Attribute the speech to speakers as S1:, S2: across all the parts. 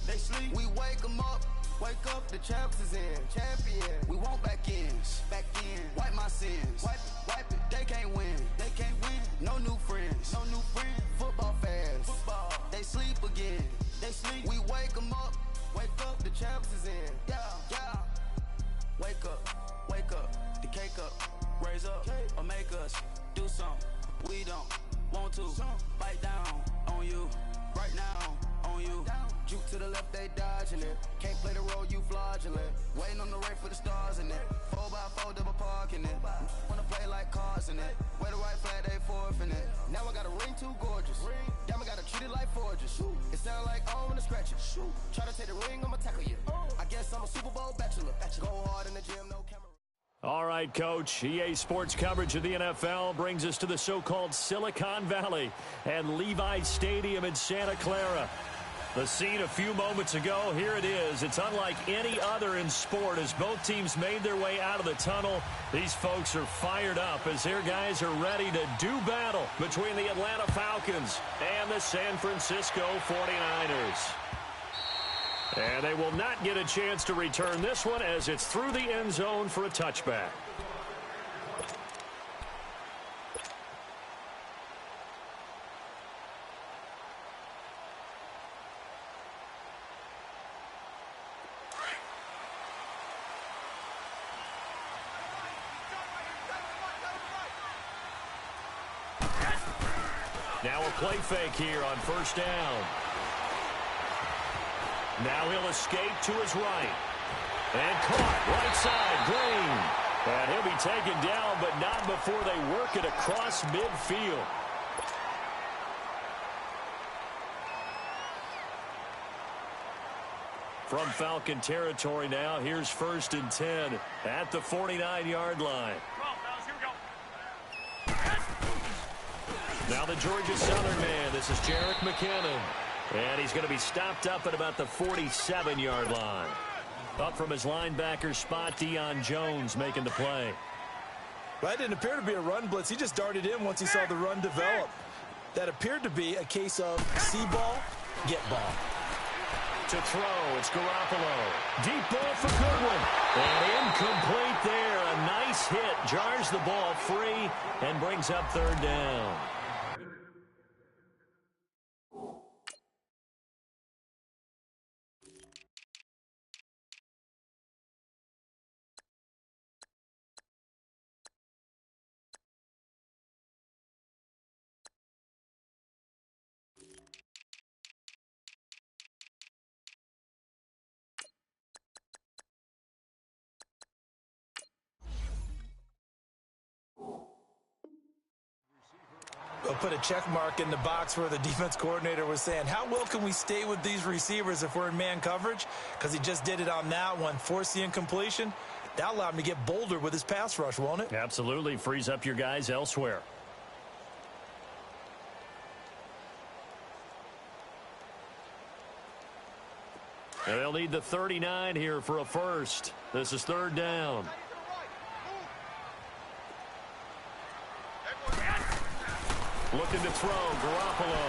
S1: They sleep. We wake them up. Wake up, the champs is in. Champion. We want back ends. Back in. Wipe my sins. Wipe it, wipe it. They can't win. They can't win. No new friends. No new friends. Football fans. Football. They sleep again. They sleep. We wake them up. Wake up, the champs is in. Yeah, yeah. Wake up. Wake up. The cake up. Raise up. Or make us do something. We don't want to. Bite down on you. Right now on you. Juke to the left, they dodging it. Can't play the role, you fraudulent. Waiting on the right for the stars in it. 4x4 double parking it. Wanna play like cars in it. Wear the right flag, they forfeiting it. Now I got a ring too gorgeous. Damn, I gotta treat it like forges. It sound like I wanna scratch it. Try to take the ring, I'ma tackle you. I guess I'm a Super Bowl bachelor. Go hard in the gym, no camera.
S2: All right, Coach. EA Sports coverage of the NFL brings us to the so-called Silicon Valley and Levi Stadium in Santa Clara. The scene a few moments ago, here it is. It's unlike any other in sport as both teams made their way out of the tunnel. These folks are fired up as their guys are ready to do battle between the Atlanta Falcons and the San Francisco 49ers. And they will not get a chance to return this one as it's through the end zone for a touchback. Now a play fake here on first down. Now he'll escape to his right. And caught right side, Green. And he'll be taken down, but not before they work it across midfield. From Falcon territory now, here's 1st and 10 at the 49-yard line. Now the Georgia Southern man, this is Jerick McKinnon. And he's going to be stopped up at about the 47-yard line. Up from his linebacker spot, Deion Jones making the play.
S3: Well, that didn't appear to be a run blitz. He just darted in once he saw the run develop. That appeared to be a case of see ball, get ball.
S2: To throw, it's Garoppolo. Deep ball for Goodwin. And incomplete there. A nice hit. Jars the ball free and brings up 3rd down.
S3: We'll put a check mark in the box where the defense coordinator was saying, how well can we stay with these receivers if we're in man coverage? Because he just did it on that one, forced the incompletion. That allowed him to get bolder with his pass rush, won't it?
S2: Absolutely. Frees up your guys elsewhere. And they'll need the 39 here for a first. This is 3rd down. Looking to throw, Garoppolo.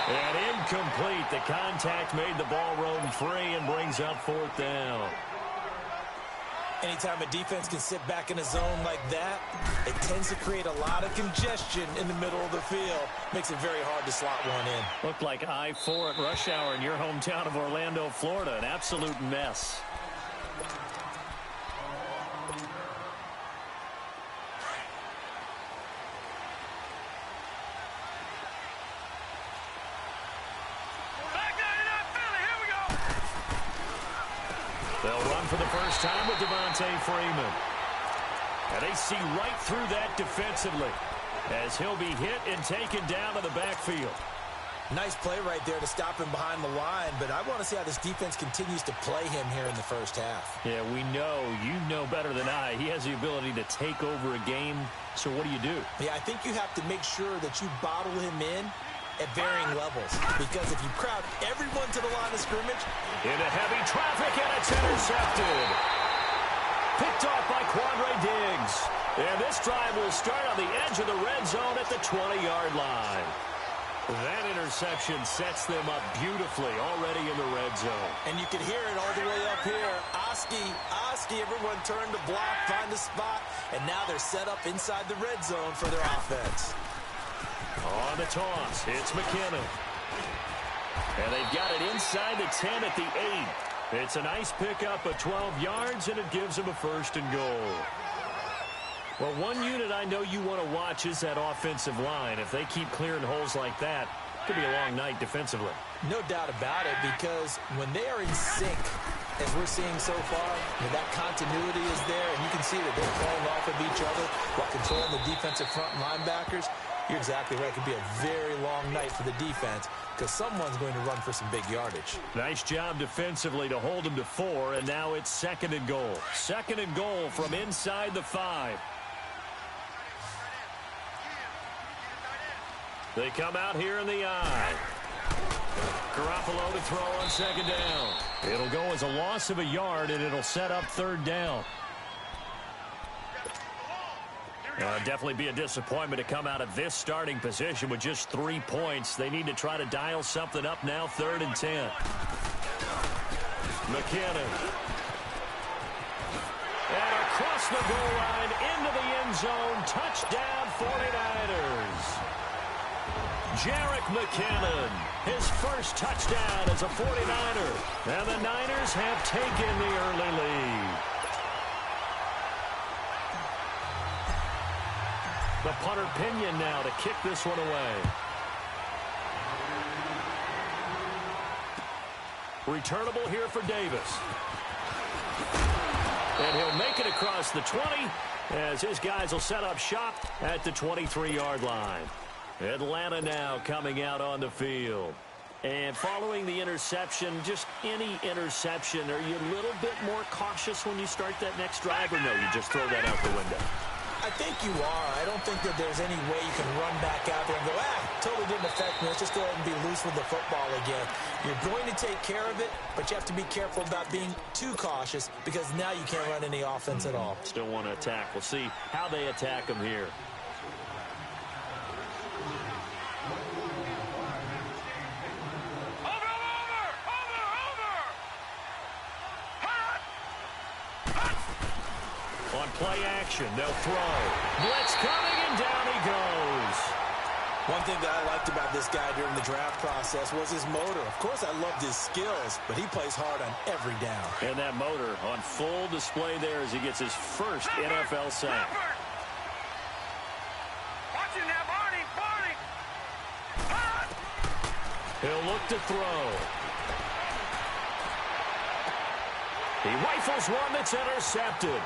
S2: And incomplete. The contact made the ball roam free and brings up 4th down.
S3: Anytime a defense can sit back in a zone like that, it tends to create a lot of congestion in the middle of the field. Makes it very hard to slot one in.
S2: Looked like I-4 at rush hour in your hometown of Orlando, Florida. An absolute mess. They'll run for the first time with Devontae Freeman. And they see right through that defensively as he'll be hit and taken down to the backfield.
S3: Nice play right there to stop him behind the line, but I want to see how this defense continues to play him here in the first half.
S2: Yeah, we know, you know better than I, he has the ability to take over a game. So what do?
S3: Yeah, I think you have to make sure that you bottle him in at varying levels, because if you crowd everyone to the line of scrimmage.
S2: Into heavy traffic, and it's intercepted. Picked off by Quandre Diggs. And this drive will start on the edge of the red zone at the 20-yard line. That interception sets them up beautifully already in the red zone.
S3: And you can hear it all the way up here. Oski, everyone turned to block, find the spot, and now they're set up inside the red zone for their offense.
S2: On the toss, it's McKinnon. And they've got it inside the 10 at the 8. It's a nice pickup of 12 yards, and it gives them a 1st and goal. Well, one unit I know you want to watch is that offensive line. If they keep clearing holes like that, it could be a long night defensively.
S3: No doubt about it, because when they are in sync, as we're seeing so far, that continuity is there, and you can see that they're playing off of each other while controlling the defensive front linebackers. You're exactly right. It could be a very long night for the defense because someone's going to run for some big yardage.
S2: Nice job defensively to hold them to 4, and now it's 2nd and goal. 2nd and goal from inside the 5. They come out here in the eye. Garoppolo to throw on 2nd down. It'll go as a loss of a yard, and it'll set up 3rd down. Definitely be a disappointment to come out of this starting position with just 3 points. They need to try to dial something up now, 3rd and 10. McKinnon. And across the goal line into the end zone. Touchdown 49ers. Jerick McKinnon, his first touchdown as a 49er. And the Niners have taken the early lead. The punter Pinion now to kick this one away. Returnable here for Davis. And he'll make it across the 20 as his guys will set up shop at the 23-yard line. Atlanta now coming out on the field. And following the interception, just any interception, are you a little bit more cautious when you start that next drive, or no, you just throw that out the window?
S3: I think you are. I don't think that there's any way you can run back out there and go, totally didn't affect me. Let's just go ahead and be loose with the football again. You're going to take care of it, but you have to be careful about being too cautious because now you can't run any offense at all.
S2: Still want to attack. We'll see how they attack them here. On play action, they'll throw. Blitz coming, and down he goes.
S3: One thing that I liked about this guy during the draft process was his motor. Of course, I loved his skills, but he plays hard on every down.
S2: And that motor on full display there as he gets his first NFL sack.
S1: Watch it now, Barney.
S2: He'll look to throw. He rifles one that's intercepted.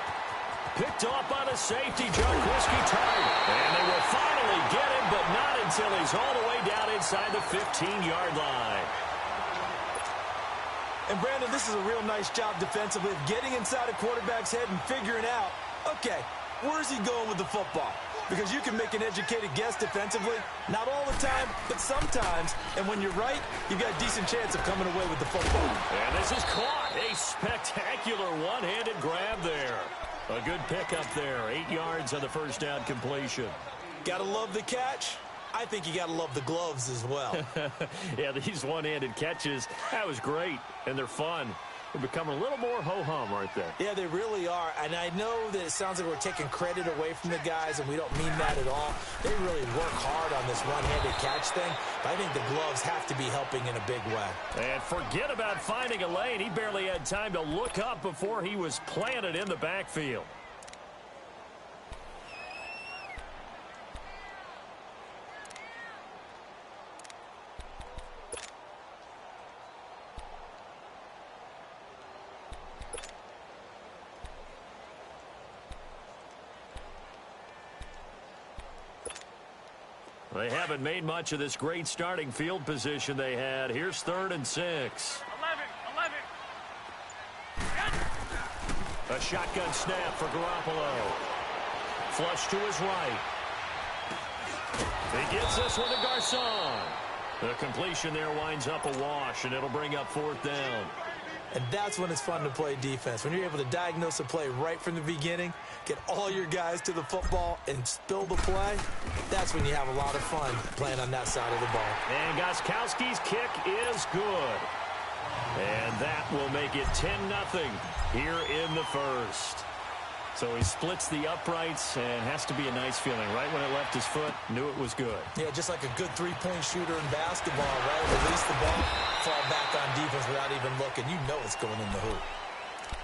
S2: Picked off by the safety, Jarquiski tight. And they will finally get him, but not until he's all the way down inside the 15-yard line.
S3: And, Brandon, this is a real nice job defensively of getting inside a quarterback's head and figuring out, okay, where's he going with the football? Because you can make an educated guess defensively, not all the time, but sometimes. And when you're right, you've got a decent chance of coming away with the football.
S2: And this is caught. A spectacular one-handed grab there. A good pickup there. 8 yards on the first down completion.
S3: Gotta love the catch. I think you gotta love the gloves as well.
S2: Yeah, these one-handed catches, that was great, and they're fun. They're becoming a little more ho-hum, aren't they?
S3: Yeah, they really are. And I know that it sounds like we're taking credit away from the guys, and we don't mean that at all. They really work hard on this one-handed catch thing. But I think the gloves have to be helping in a big way.
S2: And forget about finding a lane. He barely had time to look up before he was planted in the backfield. They haven't made much of this great starting field position they had. Here's 3rd and 6.
S1: 11.
S2: A shotgun snap for Garoppolo. Flush to his right. He gets this one to Garcon. The completion there winds up a wash, and it'll bring up 4th down.
S3: And that's when it's fun to play defense. When you're able to diagnose a play right from the beginning, get all your guys to the football, and spill the play, that's when you have a lot of fun playing on that side of the ball.
S2: And Gostkowski's kick is good. And that will make it 10-0 here in the first. So he splits the uprights, and has to be a nice feeling. Right when it left his foot, knew it was good.
S3: Yeah, just like a good three-point shooter in basketball, right? Release the ball, fall back on defense without even looking. You know it's going in the hoop.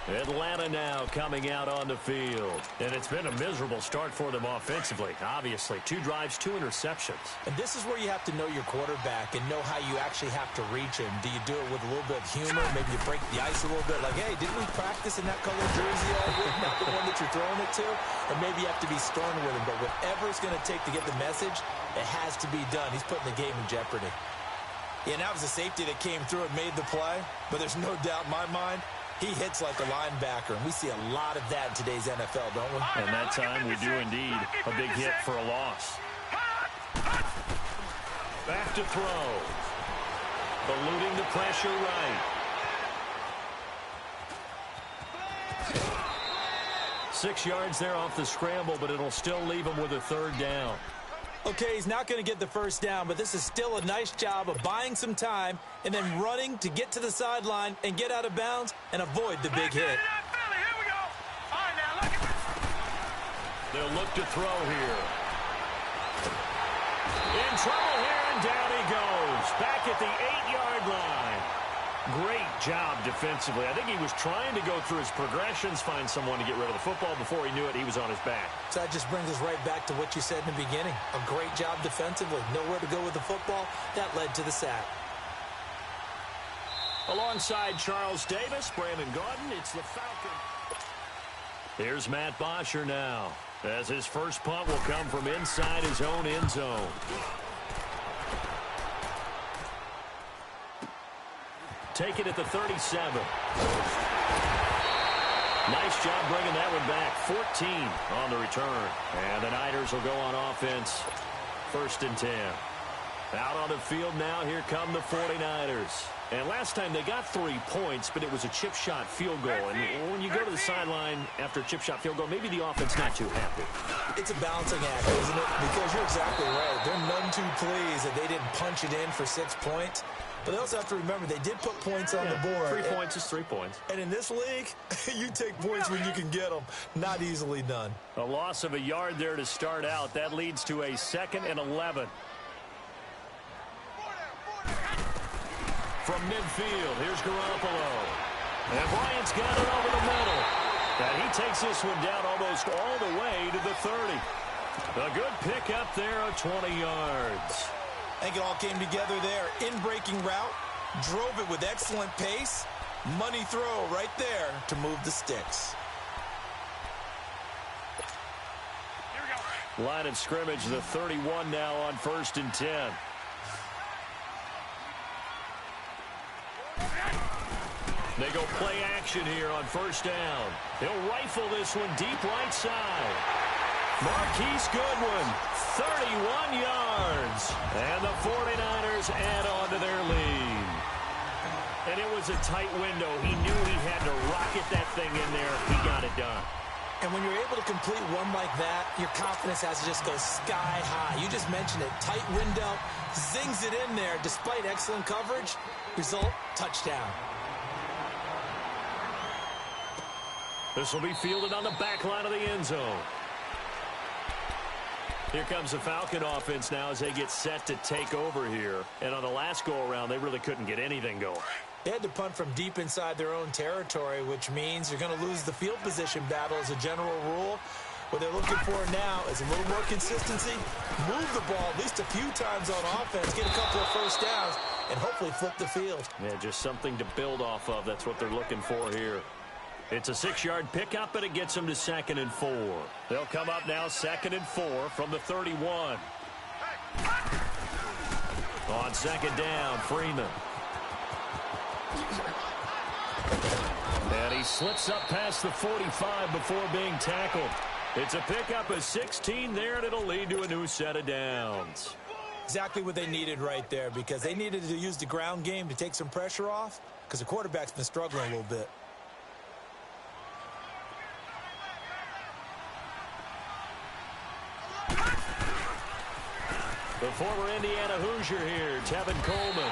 S2: Atlanta now coming out on the field. And it's been a miserable start for them offensively, obviously. 2 drives, 2 interceptions.
S3: And this is where you have to know your quarterback and know how you actually have to reach him. Do you do it with a little bit of humor? Maybe you break the ice a little bit. Like, hey, didn't we practice in that colored jersey all week? Not the one that you're throwing it to? Or maybe you have to be stern with him. But whatever it's going to take to get the message, it has to be done. He's putting the game in jeopardy. Yeah, and that was a safety that came through and made the play. But there's no doubt in my mind, he hits like a linebacker, and we see a lot of that in today's NFL, don't we?
S2: And that time we do indeed. A big hit for a loss. Back to throw. Eluding the pressure right. 6 yards there off the scramble, but it'll still leave him with a 3rd down.
S3: Okay, he's not going to get the first down, but this is still a nice job of buying some time and then running to get to the sideline and get out of bounds and avoid the big hit.
S2: They'll look to throw here. In trouble here, and down he goes. Back at the 8-yard line. Great job defensively. I think he was trying to go through his progressions, find someone to get rid of the football. Before he knew it, he was on his back.
S3: So that just brings us right back to what you said in the beginning. A great job defensively. Nowhere to go with the football. That led to the sack.
S2: Alongside Charles Davis, Brandon Gaudin, it's the Falcon. Here's Matt Bosher now, as his first punt will come from inside his own end zone. Take it at the 37. Nice job bringing that one back. 14 on the return. And the Niners will go on offense. 1st and 10. Out on the field now, here come the 49ers. And last time they got 3 points, but it was a chip shot field goal. And when you go to the sideline after a chip shot field goal, maybe the offense not too happy.
S3: It's a balancing act, isn't it? Because you're exactly right. They're none too pleased that they didn't punch it in for 6 points. But they also have to remember they did put points on the board.
S2: 3 points is 3 points.
S3: And in this league, you take points when you can get them. Not easily done.
S2: A loss of a yard there to start out. That leads to a 2nd and 11. From midfield, here's Garoppolo. And Bryant's got it over the middle. And he takes this one down almost all the way to the 30. A good pick up there of 20 yards.
S3: I think it all came together there. In-breaking route, drove it with excellent pace. Money throw right there to move the sticks.
S2: Line of scrimmage, the 31 now on 1st and 10. They go play action here on 1st down. He'll rifle this one deep right side. Marquise Goodwin, 31 yards. And the 49ers add on to their lead. And it was a tight window. He knew he had to rocket that thing in there. He got it done.
S3: And when you're able to complete one like that, your confidence has to just go sky high. You just mentioned it. Tight window, zings it in there despite excellent coverage. Result, touchdown.
S2: This will be fielded on the back line of the end zone. Here comes the Falcon offense now as they get set to take over here. And on the last go-around, they really couldn't get anything going.
S3: They had to punt from deep inside their own territory, which means you're going to lose the field position battle as a general rule. What they're looking for now is a little more consistency, move the ball at least a few times on offense, get a couple of first downs, and hopefully flip the field.
S2: Yeah, just something to build off of. That's what they're looking for here. It's a 6-yard pickup, and it gets them to 2nd and 4. They'll come up now 2nd and 4 from the 31. On 2nd down, Freeman. And he slips up past the 45 before being tackled. It's a pickup of 16 there, and it'll lead to a new set of downs.
S3: Exactly what they needed right there, because they needed to use the ground game to take some pressure off, because the quarterback's been struggling a little bit.
S2: The former Indiana Hoosier here, Tevin Coleman.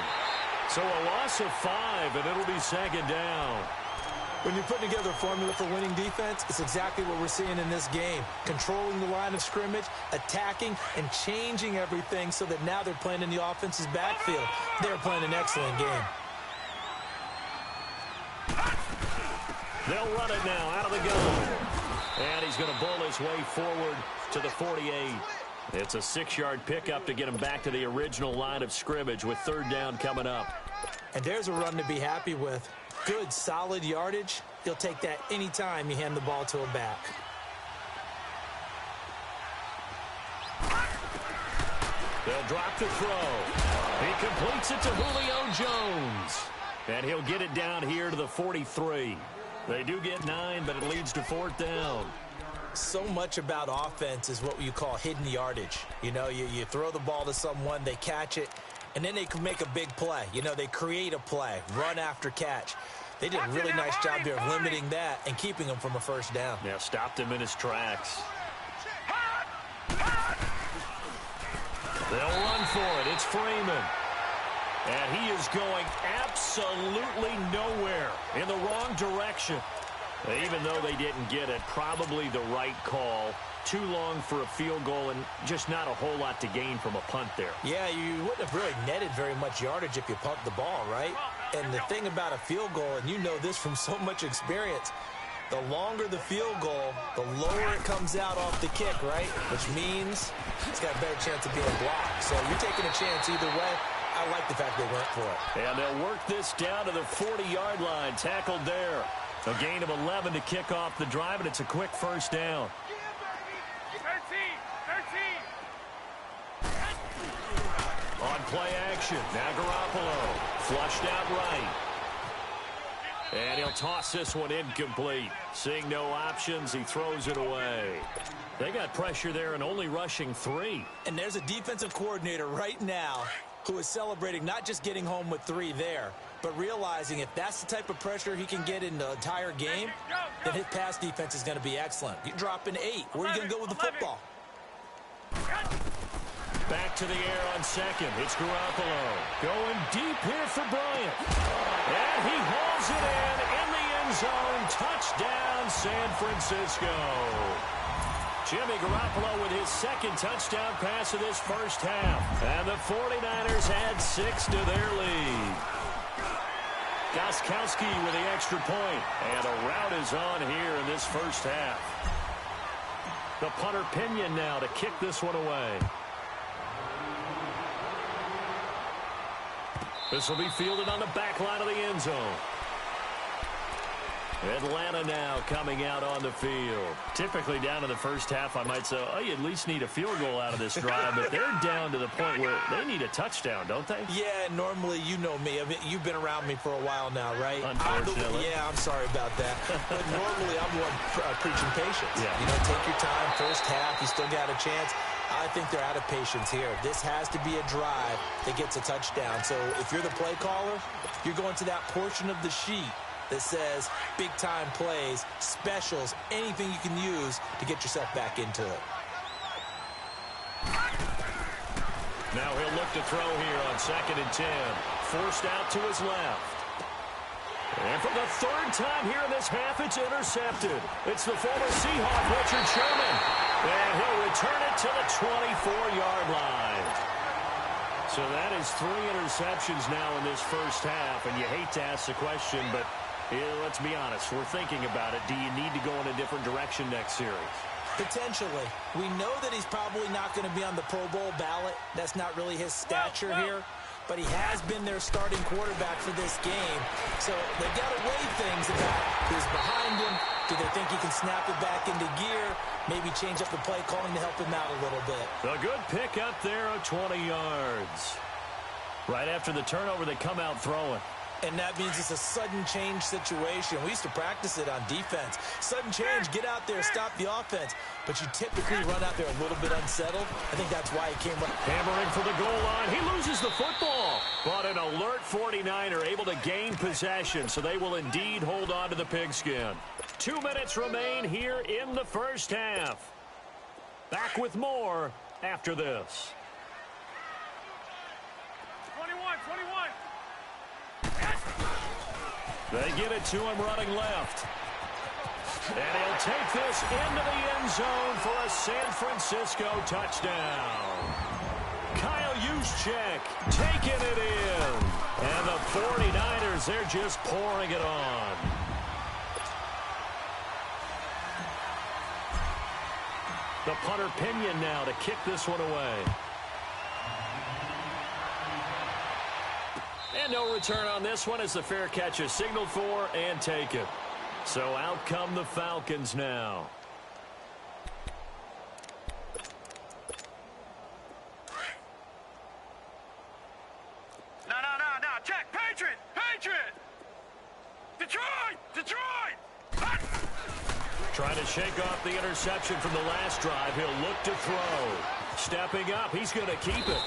S2: So a loss of 5, and it'll be second down.
S3: When you're putting together a formula for winning defense, it's exactly what we're seeing in this game. Controlling the line of scrimmage, attacking, and changing everything so that now they're playing in the offense's backfield. They're playing an excellent game.
S2: They'll run it now out of the gun. And he's going to bull his way forward to the 48. It's a 6-yard pickup to get him back to the original line of scrimmage with third down coming up.
S3: And there's a run to be happy with. Good, solid yardage. He'll take that anytime you hand the ball to him back.
S2: They'll drop the throw. He completes it to Julio Jones. And he'll get it down here to the 43. They do get 9, but it leads to fourth down.
S3: So much about offense is what you call hidden yardage. You know, you throw the ball to someone, they catch it, and then they can make a big play. You know, they create a play, run after catch. They did a really nice job there of limiting that and keeping him from a first down.
S2: Yeah, stopped him in his tracks. They'll run for it. It's Freeman. And he is going absolutely nowhere, in the wrong direction. Even though they didn't get it, probably the right call. Too long for a field goal and just not a whole lot to gain from a punt there.
S3: Yeah, you wouldn't have really netted very much yardage if you pumped the ball, right? And the thing about a field goal, and you know this from so much experience, the longer the field goal, the lower it comes out off the kick, right? Which means it's got a better chance of being blocked. So you're taking a chance either way. I like the fact they went for it.
S2: And they'll work this down to the 40-yard line, tackled there. A gain of 11 to kick off the drive, and it's a quick first down. 13. On play action, now Garoppolo. Flushed out right. And he'll toss this one incomplete. Seeing no options, he throws it away. They got pressure there and only rushing 3.
S3: And there's a defensive coordinator right now who is celebrating not just getting home with 3 there, but realizing if that's the type of pressure he can get in the entire game, then his pass defense is going to be excellent. You're dropping 8. Where are you going to go with the football?
S2: Back to the air on second. It's Garoppolo. Going deep here for Bryant. And he hauls it in the end zone. Touchdown, San Francisco. Jimmy Garoppolo with his second touchdown pass of this first half. And the 49ers add 6 to their lead. Gostkowski with the extra point. And a rout is on here in this first half. The punter Pinion now to kick this one away. This will be fielded on the back line of the end zone. Atlanta now coming out on the field. Typically down in the first half, I might say, oh, you at least need a field goal out of this drive, but they're down to the point where they need a touchdown, don't they?
S3: Yeah, normally, you know me. I mean, you've been around me for a while now, right?
S2: Unfortunately.
S3: I'm sorry about that. But normally, I'm the one preaching patience.
S2: Yeah.
S3: You know, take your time. First half, you still got a chance. I think they're out of patience here. This has to be a drive that gets a touchdown. So if you're the play caller, you're going to that portion of the sheet that says big-time plays, specials, anything you can use to get yourself back into it.
S2: Now he'll look to throw here on 2nd and 10. Forced out to his left. And for the third time here in this half, it's intercepted. It's the former Seahawk, Richard Sherman. And he'll return it to the 24-yard line. So that is 3 interceptions now in this first half. And you hate to ask the question, but let's be honest. We're thinking about it. Do you need to go in a different direction next series?
S3: Potentially. We know that he's probably not going to be on the Pro Bowl ballot. That's not really his stature here. But he has been their starting quarterback for this game. So they've got to weigh things about who's behind him. Do they think he can snap it back into gear? Maybe change up the play calling to help him out a little bit.
S2: A good pick up there of 20 yards. Right after the turnover, they come out throwing.
S3: And that means it's a sudden change situation. We used to practice it on defense. Sudden change, get out there, stop the offense. But you typically run out there a little bit unsettled. I think that's why he came up.
S2: Hammering for the goal line. He loses the football. But an alert 49er able to gain possession, so they will indeed hold on to the pigskin. 2 minutes remain here in the first half. Back with more after this.
S4: 21.
S2: They give it to him running left. And he'll take this into the end zone for a San Francisco touchdown. Kyle Juszczyk taking it in. And the 49ers, they're just pouring it on. The punter Pinion now to kick this one away. And no return on this one as the fair catch is signaled for and taken. So out come the Falcons now.
S4: No. Check. Patriot. Detroit.
S2: Trying to shake off the interception from the last drive. He'll look to throw. Stepping up. He's going to keep it.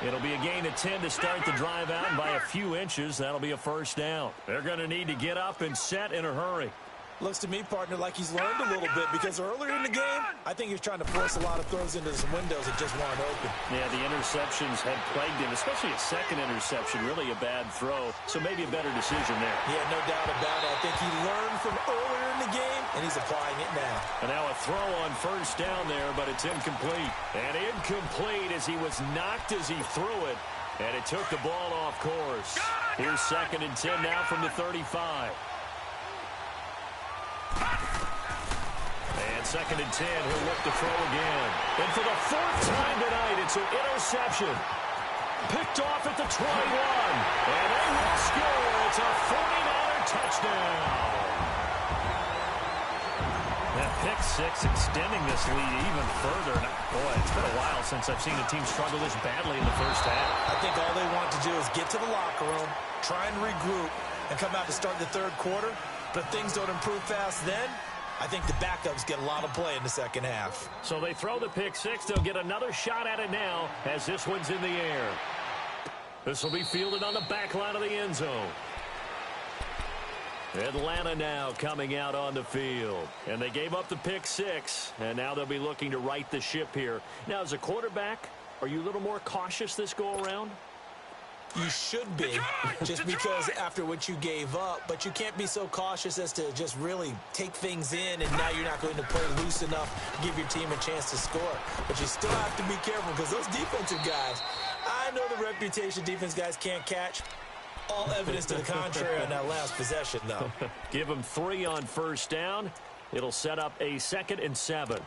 S2: It'll be a gain of 10 to start the drive out, and by a few inches, that'll be a first down. They're going to need to get up and set in a hurry.
S3: Looks to me, partner, like he's learned a little bit because earlier in the game, I think he was trying to force a lot of throws into some windows that just weren't open.
S2: Yeah, the interceptions had plagued him, especially a second interception, really a bad throw, so maybe a better decision there.
S3: Yeah, no doubt about it. I think he learned from earlier in the game, and he's applying it now.
S2: And now a throw on first down there, but it's incomplete. And incomplete as he was knocked as he threw it, and it took the ball off course. Here's 2nd and 10 now from the 35. And 2nd and 10, he'll look to throw again. And for the 4th time tonight, it's an interception. Picked off at the 21. And they will score. It's a 49er touchdown. That pick six extending this lead even further. Boy, it's been a while since I've seen a team struggle this badly in the first half.
S3: I think all they want to do is get to the locker room, try and regroup, and come out to start the third quarter. But if things don't improve fast then, I think the backups get a lot of play in the second half.
S2: So they throw the pick six. They'll get another shot at it now as this one's in the air. This will be fielded on the back line of the end zone. Atlanta now coming out on the field. And they gave up the pick six, and now they'll be looking to right the ship here. Now, as a quarterback, are you a little more cautious this go-around?
S3: You should be, just because after what you gave up, but you can't be so cautious as to just really take things in, and now you're not going to play loose enough to give your team a chance to score. But you still have to be careful because those defensive guys, I know the reputation defense guys can't catch. All evidence to the contrary on that last possession, though.
S2: Give them 3 on first down. It'll set up a 2nd and 7.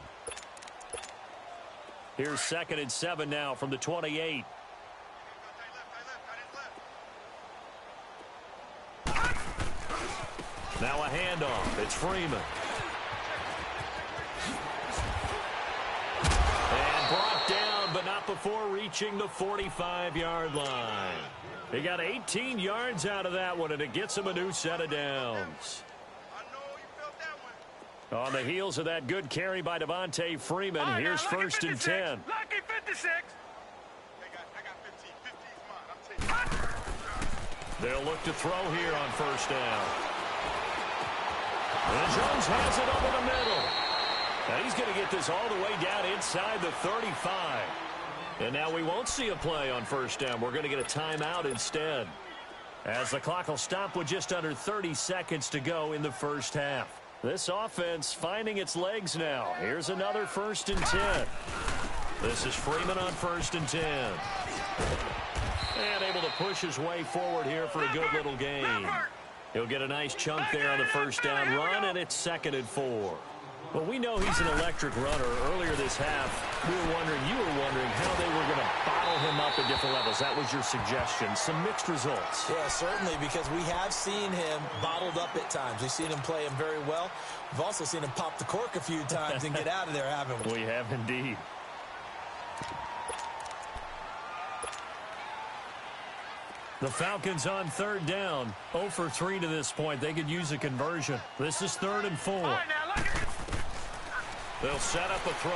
S2: Here's 2nd and 7 now from the 28. Now a handoff. It's Freeman. And brought down, but not before reaching the 45-yard line. He got 18 yards out of that one, and it gets him a new set of downs. On the heels of that good carry by Devontae Freeman, here's 1st and 10.
S4: Lucky 56.
S2: They'll look to throw here on first down. And Jones has it over the middle. Now he's going to get this all the way down inside the 35. And now we won't see a play on first down. We're going to get a timeout instead, as the clock will stop with just under 30 seconds to go in the first half. This offense finding its legs now. Here's another 1st and 10. This is Freeman on 1st and 10. And able to push his way forward here for a good little gain. He'll get a nice chunk there on the first down run, and it's 2nd and 4. Well, we know he's an electric runner. Earlier this half, you were wondering how they were going to bottle him up at different levels. That was your suggestion. Some mixed results.
S3: Yeah, certainly, because we have seen him bottled up at times. We've seen him play him very well. We've also seen him pop the cork a few times and get out of there, haven't we?
S2: We have indeed. The Falcons on third down. 0 for 3 to this point. They could use a conversion. This is 3rd and 4.
S4: All right, now, look at this.
S2: They'll set up a throw.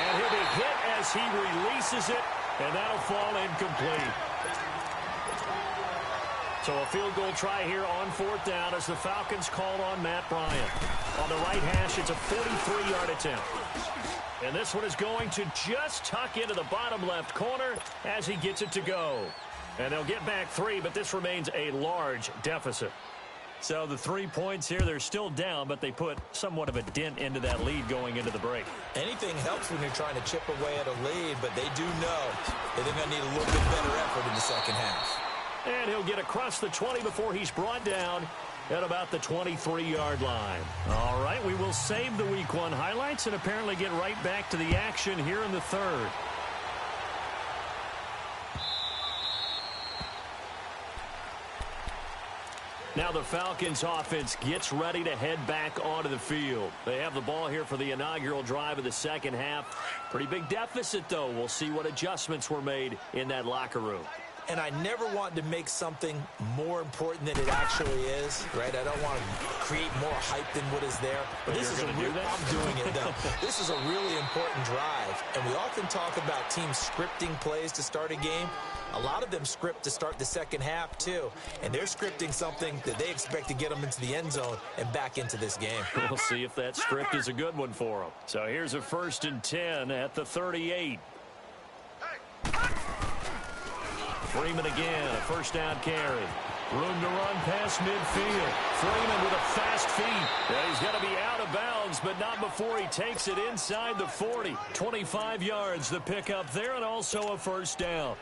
S2: And he'll be hit as he releases it, and that'll fall incomplete. So a field goal try here on 4th down as the Falcons call on Matt Bryant. On the right hash, it's a 43-yard attempt. And this one is going to just tuck into the bottom left corner as he gets it to go. And they'll get back 3, but this remains a large deficit. So the 3 points here, they're still down, but they put somewhat of a dent into that lead going into the break.
S3: Anything helps when you're trying to chip away at a lead, but they do know that they're going to need a little bit better effort in the second half.
S2: And he'll get across the 20 before he's brought down at about the 23-yard line. All right, we will save the Week 1 highlights and apparently get right back to the action here in the 3rd. Now the Falcons offense gets ready to head back onto the field. They have the ball here for the inaugural drive of the second half. Pretty big deficit, though. We'll see what adjustments were made in that locker room.
S3: And I never want to make something more important than it actually is, right? I don't want to create more hype than what is there. But this is I'm doing it, though. This is a really important drive. And we often talk about teams scripting plays to start a game. A lot of them script to start the second half, too. And they're scripting something that they expect to get them into the end zone and back into this game.
S2: We'll see if that script is a good one for them. So here's a 1st and 10 at the 38. Freeman again, a 1st down carry. Room to run past midfield. Freeman with a fast feet. Yeah, he's got to be out of bounds, but not before he takes it inside the 40. 25 yards, the pickup there, and also a 1st down.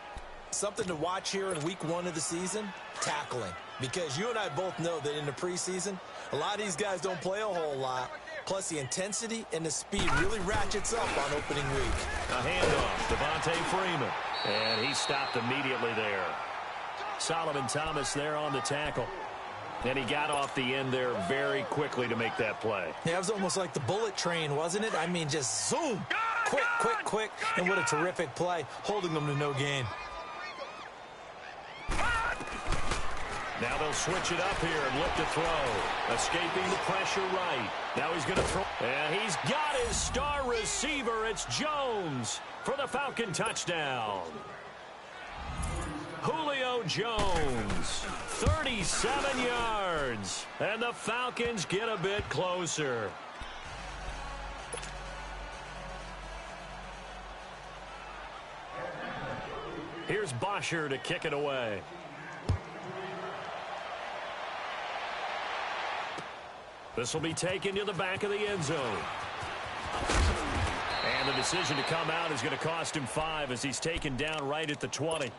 S3: Something to watch here in Week 1 of the season, tackling. Because you and I both know that in the preseason, a lot of these guys don't play a whole lot. Plus, the intensity and the speed really ratchets up on opening week.
S2: A handoff, Devontae Freeman. And he stopped immediately there. Solomon Thomas there on the tackle. And he got off the end there very quickly to make that play.
S3: Yeah, it was almost like the bullet train, wasn't it? I mean, just zoom. Quick, quick, quick. And what a terrific play, holding them to no gain.
S2: Now they'll switch it up here and look to throw. Escaping the pressure right. Now he's going to throw. And he's got his star receiver. It's Jones for the Falcon touchdown. Julio Jones, 37 yards. And the Falcons get a bit closer. Here's Bosher to kick it away. This will be taken to the back of the end zone. And the decision to come out is going to cost him 5 as he's taken down right at the 20.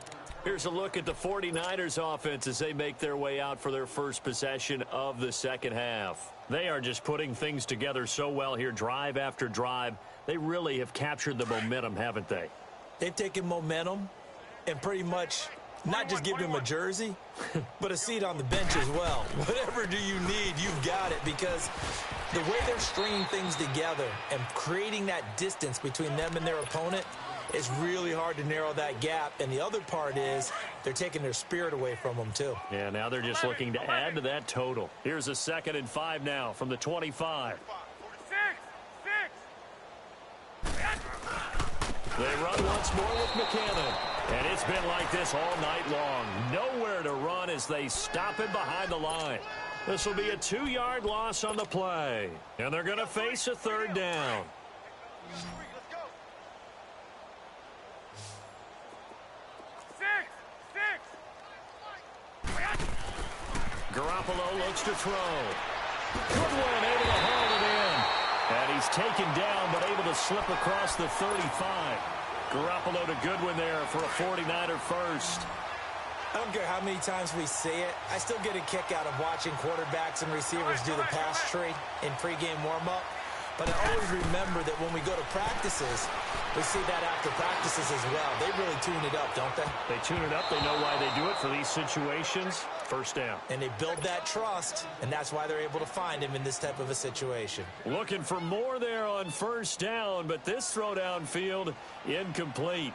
S2: Here's a look at the 49ers offense as they make their way out for their first possession of the second half. They are just putting things together so well here, drive after drive. They really have captured the momentum, haven't they?
S3: They've taken momentum and pretty much not just give him a jersey, but a seat on the bench as well. Whatever do you need, you've got it, because the way they're stringing things together and creating that distance between them and their opponent is really hard to narrow that gap. And the other part is they're taking their spirit away from them, too.
S2: Yeah, now they're just looking to add to that total. Here's a 2nd and 5 now from the 25. They run once more with McCannon. And it's been like this all night long. Nowhere to run as they stop him behind the line. This will be a 2-yard loss on the play. And they're going to face a 3rd down. Garoppolo looks to throw. Goodwin able to haul it in. And he's taken down but able to slip across the 35. Garoppolo to Goodwin there for a 49er first.
S3: I don't care how many times we see it. I still get a kick out of watching quarterbacks and receivers do the pass tree in pregame warm-up. But I always remember that when we go to practices, we see that after practices as well. They really tune it up, don't they?
S2: They tune it up. They know why they do it for these situations. 1st down.
S3: And they build that trust, and that's why they're able to find him in this type of a situation.
S2: Looking for more there on 1st down, but this throw downfield incomplete.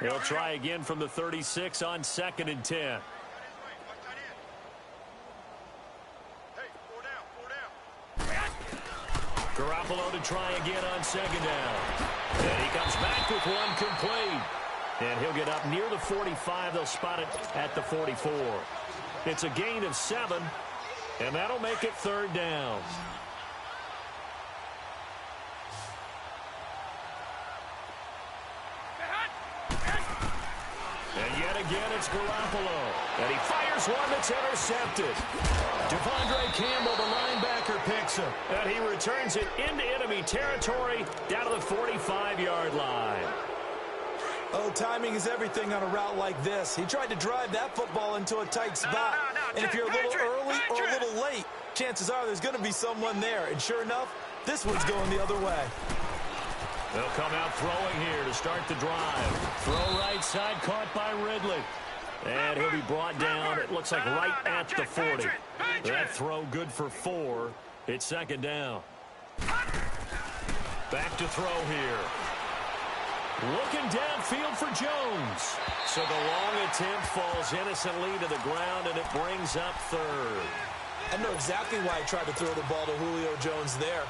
S2: He'll try again from the 36 on 2nd and 10. Garoppolo to try again on 2nd down. And he comes back with one complete. And he'll get up near the 45. They'll spot it at the 44. It's a gain of 7, and that'll make it 3rd down. And yet again, it's Garoppolo. And he fires one that's intercepted. Devondre Campbell, the linebacker, picks him. And he returns it into enemy territory down to the 45-yard line.
S3: Oh, timing is everything on a route like this. He tried to drive that football into a tight spot. And if you're a little early or a little late, chances are there's going to be someone there. And sure enough, this one's going the other way.
S2: They'll come out throwing here to start the drive. Throw right side, caught by Ridley. And he'll be brought down, it looks like right at the 40. That throw good for 4. It's 2nd down. Back to throw here. Looking downfield for Jones. So the long attempt falls innocently to the ground, and it brings up 3rd.
S3: I know exactly why I tried to throw the ball to Julio Jones there.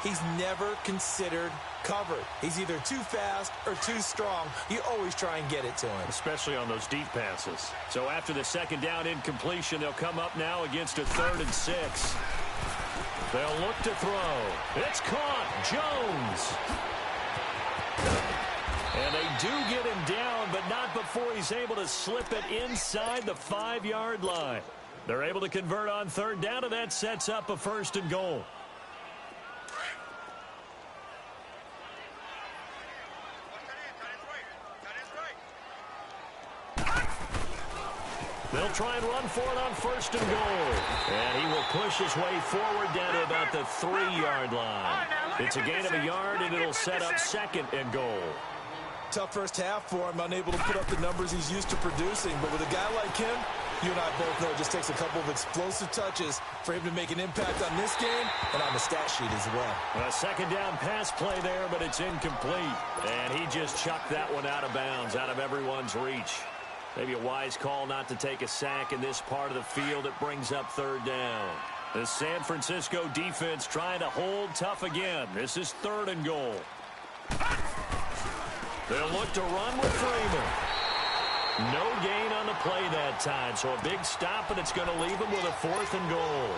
S3: He's never considered covered. He's either too fast or too strong. You always try and get it to him.
S2: Especially on those deep passes. So after the 2nd down incompletion, they'll come up now against a 3rd and 6. They'll look to throw. It's caught. Jones. And they do get him down, but not before he's able to slip it inside the 5-yard line. They're able to convert on 3rd down, and that sets up a 1st and goal. They'll try and run for it on 1st and goal. And he will push his way forward down to about the 3-yard line. It's a gain of a yard, and it'll set up 2nd and goal.
S3: Tough first half for him, unable to put up the numbers he's used to producing. But with a guy like him, you and I both know it just takes a couple of explosive touches for him to make an impact on this game and on the stat sheet as well.
S2: A 2nd down pass play there, but it's incomplete. And he just chucked that one out of bounds, out of everyone's reach. Maybe a wise call not to take a sack in this part of the field. It brings up 3rd down. The San Francisco defense trying to hold tough again. This is 3rd and goal. They'll look to run with Freeman. No gain on the play that time, so a big stop, and it's going to leave them with a 4th and goal.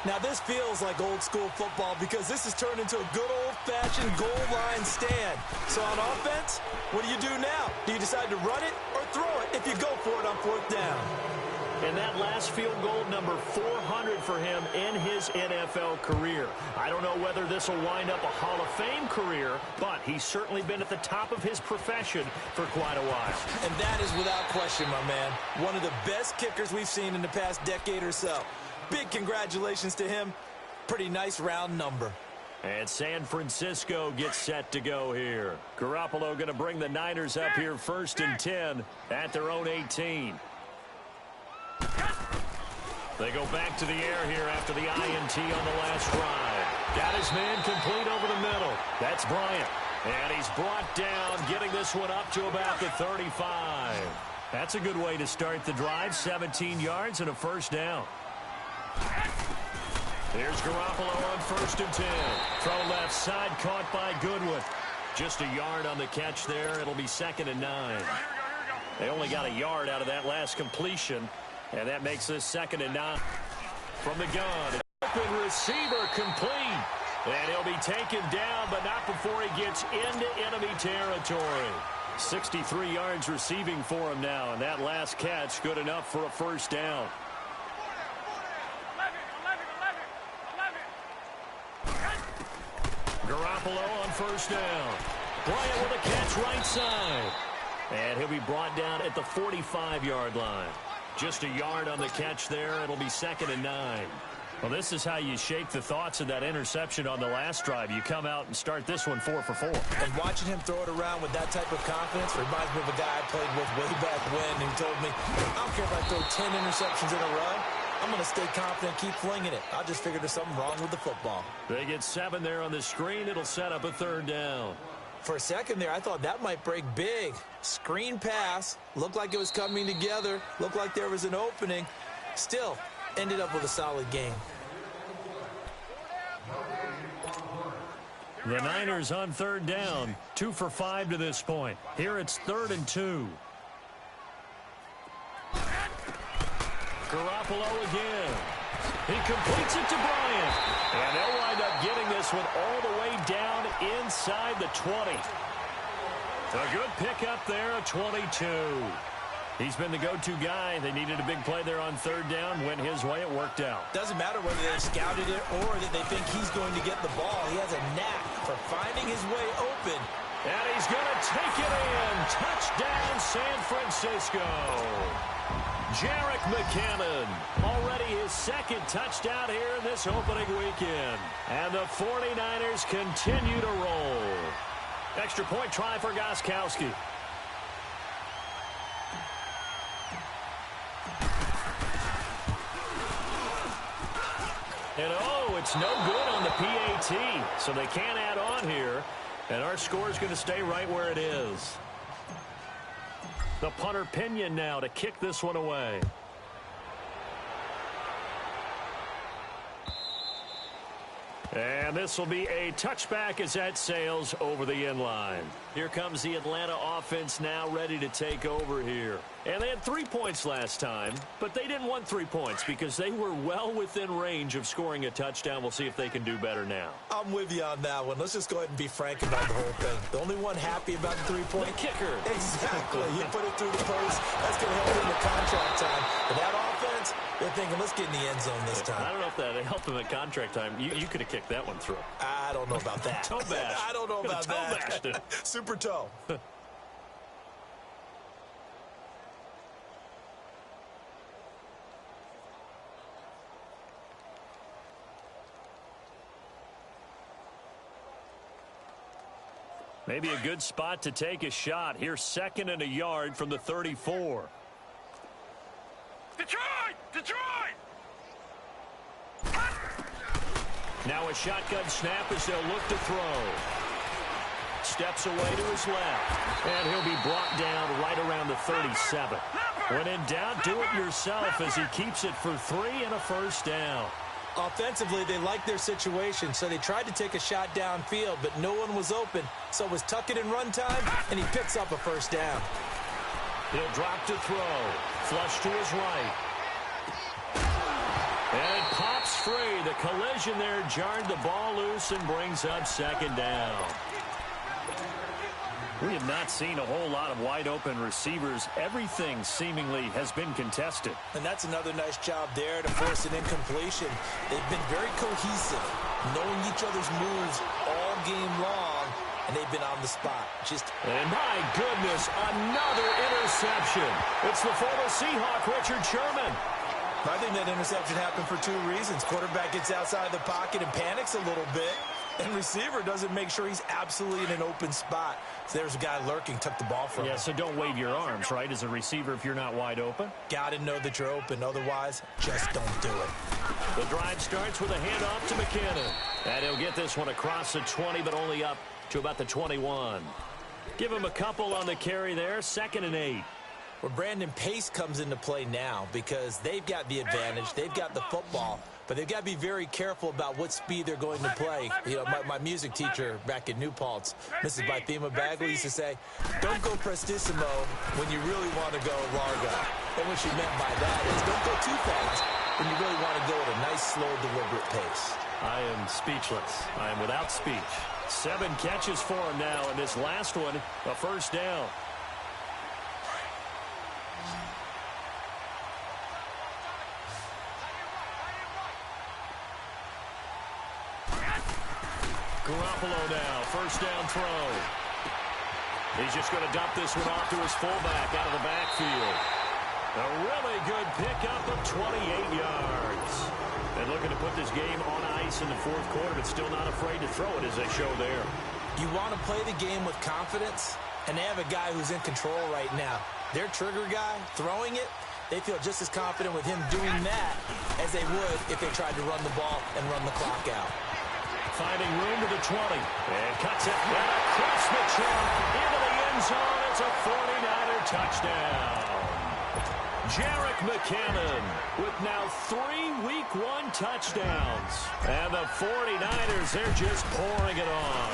S3: Now, this feels like old-school football because this has turned into a good old-fashioned goal line stand. So on offense, what do you do now? Do you decide to run it or throw it if you go for it on 4th down?
S2: And that last field goal, number 400 for him in his NFL career. I don't know whether this will wind up a Hall of Fame career, but he's certainly been at the top of his profession for quite a while.
S3: And that is without question, my man. One of the best kickers we've seen in the past decade or so. Big congratulations to him. Pretty nice round number.
S2: And San Francisco gets set to go here. Garoppolo going to bring the Niners up here 1st and 10 at their own 18. They go back to the air here after the INT on the last drive. Got his man complete over the middle. That's Bryant. And he's brought down, getting this one up to about the 35. That's a good way to start the drive. 17 yards and a 1st down. Here's Garoppolo on 1st and 10. Throw left side, caught by Goodwin. Just a yard on the catch there. It'll be 2nd and 9. They only got a yard out of that last completion. And that makes this 2nd and 9. From the gun, open receiver complete. And he'll be taken down, but not before he gets into enemy territory. 63 yards receiving for him now, and that last catch good enough for a 1st down. Garoppolo on 1st down. Bryant with a catch right side. And he'll be brought down at the 45-yard line. Just a yard on the catch there. It'll be 2nd and 9. Well, this is how you shake the thoughts of that interception on the last drive. You come out and start this one 4 for 4.
S3: And watching him throw it around with that type of confidence reminds me of a guy I played with way back when who told me, I don't care if I throw 10 interceptions in a row. I'm going to stay confident, keep flinging it. I just figured there's something wrong with the football.
S2: They get 7 there on the screen. It'll set up a 3rd down.
S3: For a second there, I thought that might break big. Screen pass. Looked like it was coming together. Looked like there was an opening. Still, ended up with a solid game.
S2: The Niners on third down. 2 for 5 to this point. Here it's 3rd and 2. Garoppolo again. He completes it to Bryant. And they'll wind up getting this one all the way down inside the 20. A good pickup there, a 22. He's been the go-to guy. They needed a big play there on third down. Went his way. It worked out.
S3: Doesn't matter whether they scouted it or that they think he's going to get the ball. He has a knack for finding his way open.
S2: And he's going to take it in. Touchdown, San Francisco. Jerick McKinnon, already his second touchdown here in this opening weekend. And the 49ers continue to roll. Extra point try for Gostkowski. And oh, it's no good on the PAT. So they can't add on here. And our score is going to stay right where it is. The punter Pinion now to kick this one away. And this will be a touchback as that sails over the end line. Here comes the Atlanta offense now ready to take over here. And they had 3 points last time, but they didn't want 3 points because they were well within range of scoring a touchdown. We'll see if they can do better now.
S3: I'm with you on that one. Let's just go ahead and be frank about the whole thing. The only one happy about the 3-point.
S2: The kicker.
S3: Exactly. You put it through the post. That's going to help him in contract time. But that offense, they're thinking, let's get in the end zone this time.
S2: I don't know if that helped him at contract time. You could have kicked that one through.
S3: I don't know about that.
S2: Toe bash.
S3: I don't know about that.
S2: Toe bashed it.
S3: Super toe.
S2: Maybe a good spot to take a shot. Here's 2nd and a yard from the 34.
S4: Detroit! Detroit!
S2: Now a shotgun snap as they'll look to throw. Steps away to his left. And he'll be brought down right around the 37. When in doubt, do it yourself as he keeps it for 3 and a first down.
S3: Offensively, they liked their situation, so they tried to take a shot downfield, but no one was open. So it was tuck it in run time, and he picks up a first down.
S2: He'll drop to throw. Flush to his right. And it pops free. The collision there jarred the ball loose and brings up 2nd down. We have not seen a whole lot of wide-open receivers. Everything seemingly has been contested.
S3: And that's another nice job there to force an incompletion. They've been very cohesive, knowing each other's moves all game long, and they've been on the spot.
S2: And my goodness, another interception. It's the former Seahawk, Richard Sherman.
S3: I think that interception happened for 2 reasons. Quarterback gets outside the pocket and panics a little bit. And receiver doesn't make sure he's absolutely in an open spot. So there's a guy lurking, took the ball from him.
S2: Yeah, so don't wave your arms, right, as a receiver if you're not wide open.
S3: Got to know that you're open. Otherwise, just don't do it.
S2: The drive starts with a handoff to McKinnon. And he'll get this one across the 20, but only up to about the 21. Give him a couple on the carry there. 2nd and 8.
S3: Well, Brandon, pace comes into play now because they've got the advantage. They've got the football. But they've got to be very careful about what speed they're going to play. You know, my music teacher back in New Paltz, Mrs. Bythema Bagley, used to say, don't go prestissimo when you really want to go largo. And what she meant by that is don't go too fast when you really want to go at a nice, slow, deliberate pace.
S2: I am speechless. I am without speech. 7 catches for him now, and this last one, a first down. Garoppolo now, first down throw. He's just going to dump this one off to his fullback out of the backfield. A really good pickup of 28 yards. And looking to put this game on ice in the 4th quarter, but still not afraid to throw it as they show there.
S3: You want to play the game with confidence, and they have a guy who's in control right now. Their trigger guy, throwing it, they feel just as confident with him doing that as they would if they tried to run the ball and run the clock out.
S2: finding room to the 20. And cuts it right across the chalk into the end zone. It's a 49er touchdown. Jerick McKinnon with now 3 Week 1 touchdowns. And the 49ers, they're just pouring it on.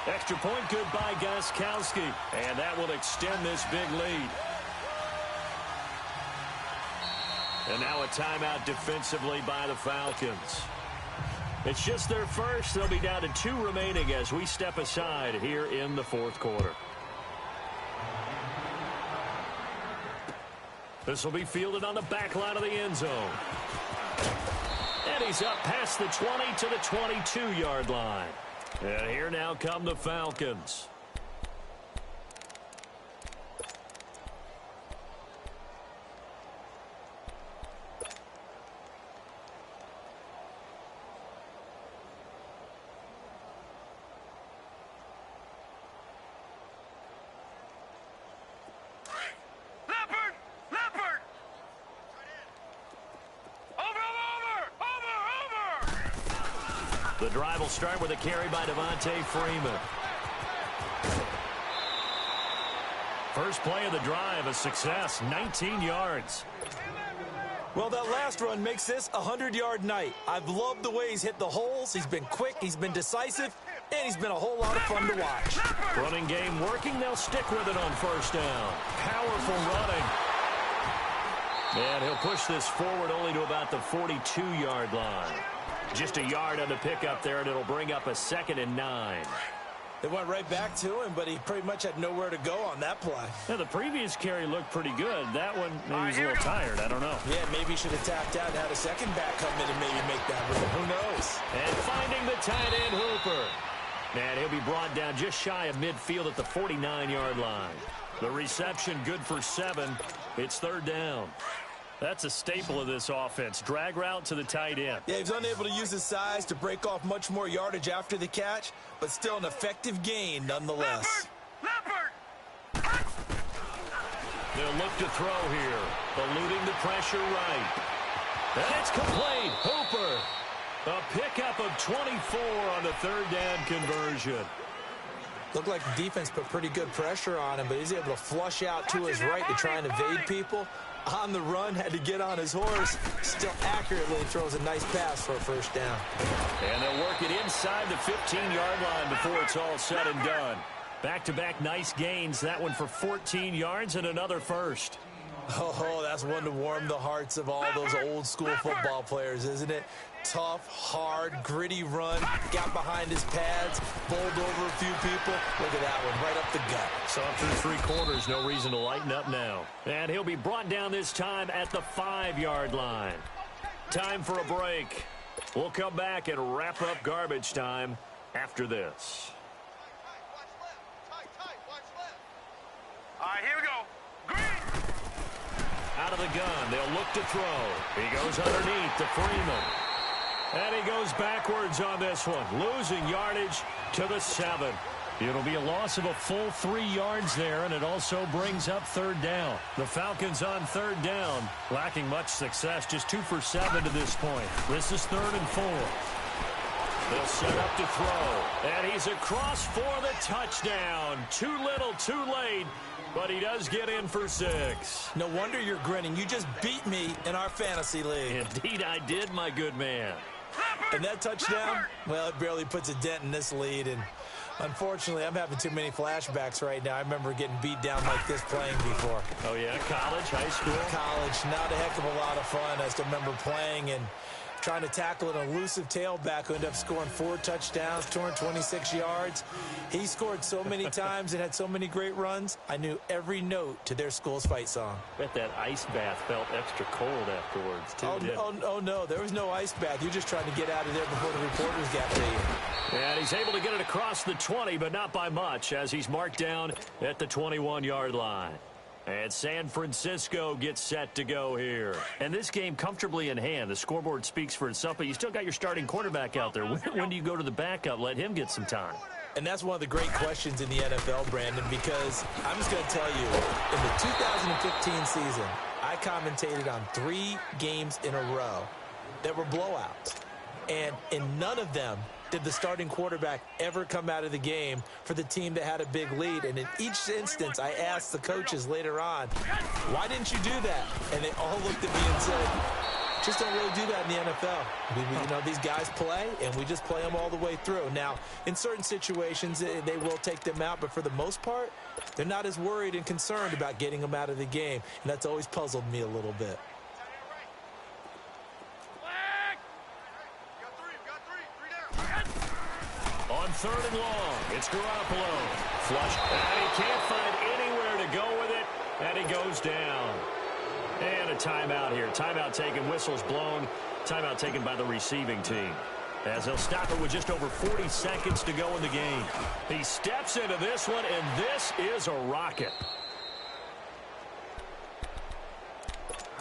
S2: Extra point good by Gostkowski. And that will extend this big lead. And now a timeout defensively by the Falcons. It's just their first. They'll be down to 2 remaining as we step aside here in the fourth quarter. This will be fielded on the back line of the end zone. And he's up past the 20 to the 22-yard line. And here now come the Falcons. The drive will start with a carry by Devontae Freeman. First play of the drive, a success, 19 yards.
S3: Well, that last run makes this a 100-yard night. I've loved the way he's hit the holes. He's been quick, he's been decisive, and he's been a whole lot of fun to watch.
S2: Running game working. They'll stick with it on first down. Powerful running. And he'll push this forward only to about the 42-yard line. Just a yard on the pickup there, and it'll bring up a 2nd and 9.
S3: They went right back to him, but he pretty much had nowhere to go on that play.
S2: Yeah, the previous carry looked pretty good. That one, maybe he was a little tired. I don't know.
S3: Yeah, maybe he should have tapped out and had a second back come in and maybe make that move. Who knows?
S2: And finding the tight end, Hooper. And he'll be brought down just shy of midfield at the 49-yard line. The reception good for 7. It's 3rd down. That's a staple of this offense. Drag route to the tight end.
S3: Yeah, he's unable to use his size to break off much more yardage after the catch, but still an effective gain nonetheless.
S2: They'll look to throw here. Eluding the pressure right. And it's complete. Hooper. A pickup of 24 on the 3rd down conversion.
S3: Looked like the defense put pretty good pressure on him, but he's able to flush out to his right to try and evade people. On the run, had to get on his horse. Still accurately throws a nice pass for a 1st down.
S2: And they'll work it inside the 15-yard line before it's all said and done. Back-to-back nice gains. That one for 14 yards and another first.
S3: Oh, that's one to warm the hearts of all those old-school football players, isn't it? Tough, hard, gritty run. Got behind his pads, bowled over a few people. Look at that one, right up the gut.
S2: So through 3 quarters, no reason to lighten up now. And he'll be brought down this time at the 5-yard line. Time for a break. We'll come back and wrap up garbage time after this.
S4: All right, here we go. Green.
S2: Out of the gun, they'll look to throw. He goes underneath to Freeman. And he goes backwards on this one, losing yardage to the 7. It'll be a loss of a full 3 yards there, and it also brings up 3rd down. The Falcons on 3rd down, lacking much success, just 2 for 7 to this point. This is 3rd and 4. They'll set up to throw, and he's across for the touchdown. Too little, too late, but he does get in for 6.
S3: No wonder you're grinning. You just beat me in our fantasy league.
S2: Indeed I did, my good man.
S3: And that touchdown, well, it barely puts a dent in this lead. And unfortunately, I'm having too many flashbacks right now. I remember getting beat down like this playing before.
S2: Oh, yeah? College, high school?
S3: College, not a heck of a lot of fun. I still remember playing and trying to tackle an elusive tailback who ended up scoring 4 touchdowns, 226 yards. He scored so many times and had so many great runs, I knew every note to their school's fight song.
S2: Bet that ice bath felt extra cold afterwards, too.
S3: Oh, no, there was no ice bath. You're just trying to get out of there before the reporters got to you.
S2: And he's able to get it across the 20, but not by much, as he's marked down at the 21-yard line. And San Francisco gets set to go here. And this game comfortably in hand. The scoreboard speaks for itself, but you still got your starting quarterback out there. When do you go to the backup? Let him get some time.
S3: And that's one of the great questions in the NFL, Brandon, because I'm just going to tell you, in the 2015 season, I commentated on 3 games in a row that were blowouts. And in none of them did the starting quarterback ever come out of the game for the team that had a big lead. And in each instance, I asked the coaches later on, why didn't you do that? And they all looked at me and said, just don't really do that in the NFL. These guys play, and we just play them all the way through. Now, in certain situations, they will take them out, but for the most part, they're not as worried and concerned about getting them out of the game, and that's always puzzled me a little bit.
S2: On 3rd and long, it's Garoppolo. Flush, and he can't find anywhere to go with it, and he goes down. And a timeout here. Timeout taken, whistles blown. Timeout taken by the receiving team, as they'll stop it with just over 40 seconds to go in the game. He steps into this one, and this is a rocket.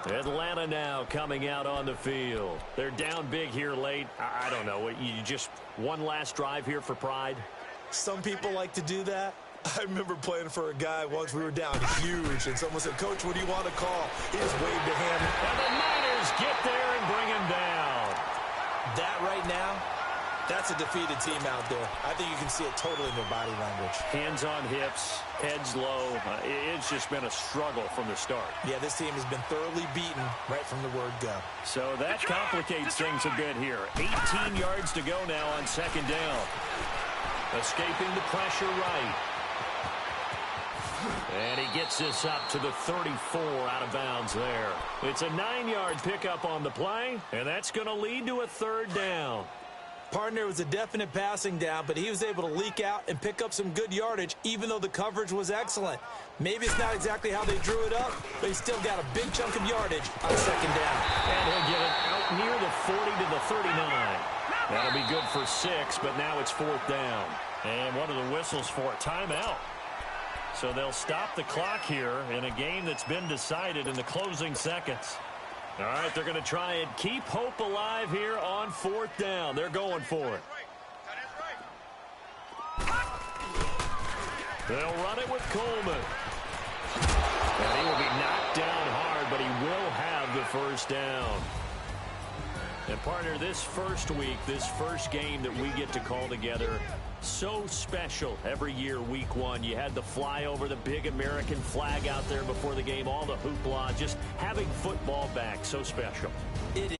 S2: Atlanta now coming out on the field. They're down big here late. I don't know. You just one last drive here for pride?
S3: Some people like to do that. I remember playing for a guy once. We were down huge, and someone said, Coach, what do you want to call? He just waved a hand.
S2: And the Niners get there and bring him down.
S3: That right now, that's a defeated team out there. I think you can see it totally in their body language.
S2: Hands on hips, heads low. It's just been a struggle from the start.
S3: Yeah, this team has been thoroughly beaten right from the word go.
S2: So that complicates things a bit here. 18 yards to go now on 2nd down. Escaping the pressure right. And he gets this up to the 34 out of bounds there. It's a 9-yard pickup on the play, and that's going to lead to a 3rd down.
S3: Partner was a definite passing down, but he was able to leak out and pick up some good yardage, even though the coverage was excellent. Maybe it's not exactly how they drew it up, but he still got a big chunk of yardage on 2nd down.
S2: And he'll get it out near the 40 to the 39. That'll be good for 6, but now it's 4th down. And one of the whistles for a timeout. So they'll stop the clock here in a game that's been decided in the closing seconds. All right, they're going to try and keep hope alive here on 4th down. They're going for it. They'll run it with Coleman. And he will be knocked down hard, but he will have the 1st down. And, partner, this first week, this first game that we get to call together, so special every year, week 1. You had the flyover, the big American flag out there before the game, all the hoopla, just having football back, so special.
S3: It